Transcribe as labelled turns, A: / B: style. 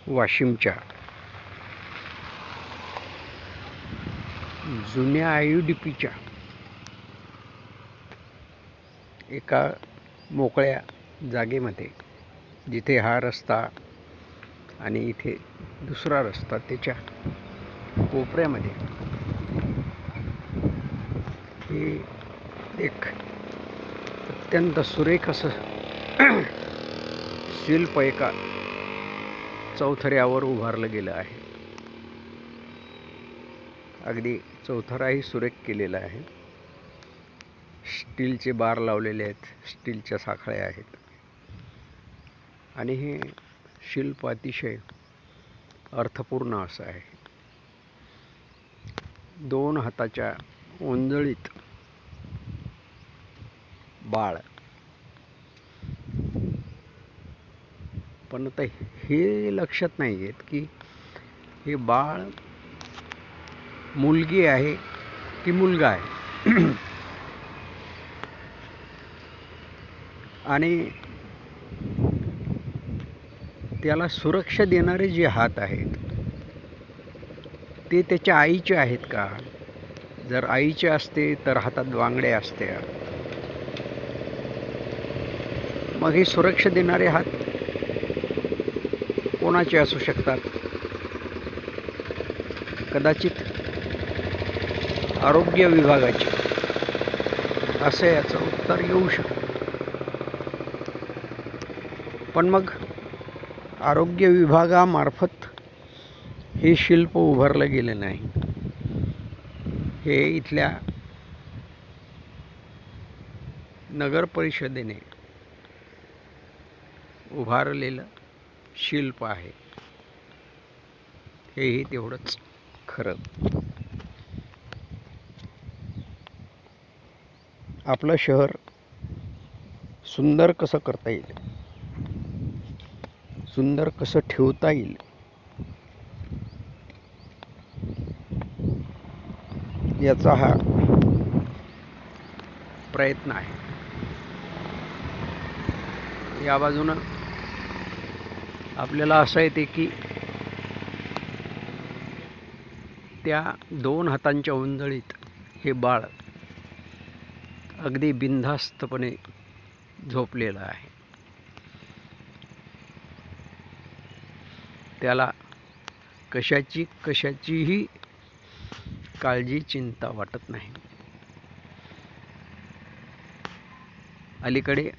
A: वाशिमच्या जुन्या IUDPच्या एका मोकळ्या जागेमध्ये, जिथे हा रस्ता आणि इथे दुसरा रस्ता त्याच्या कोपऱ्यामध्ये, हे एक अत्यंत सुरेख असं शिल्प एका चौथऱ्यावर उभारलं गेलं आहे. अगदी चौथराही सुरेख केलेला आहे. स्टीलचे बार लावलेले आहेत, स्टीलच्या साखळ्या आहेत आणि हे शिल्प अतिशय अर्थपूर्ण असं आहे. 2 हाताच्या ओंजळीत बाळ, पण आता हे लक्षात नाही येत की हे बाळ मुलगी आहे की मुलगा आहे. आणि त्याला सुरक्षा देणारे जे हात आहेत ते त्याच्या आईचे आहेत का? जर आईचे असते तर हातात बांगड्या असत्या. मग हे सुरक्षा देणारे हात कोणाचे असू शकतात? कदाचित आरोग्य विभागाचे, असं याचं उत्तर येऊ शकतं. पण मग आरोग्य विभागामार्फत हे शिल्प उभारलं गेलं नाही. हे इथल्या नगर परिषदेने उभारलेलं शिल्प आहे. हेही तेवढंच खरं. आपलं शहर सुंदर कसं करता येईल, सुंदर कसं ठेवता येईल, याचा हा प्रयत्न आहे. या बाजूनं आपल्याला असं येते की त्या 2 हातांच्या ओंजळीत हे बाळ अगदी बिनधास्तपणे झोपलेलं आहे. त्याला कशाचीही काळजी, चिंता वाटत नाही. अलीकडे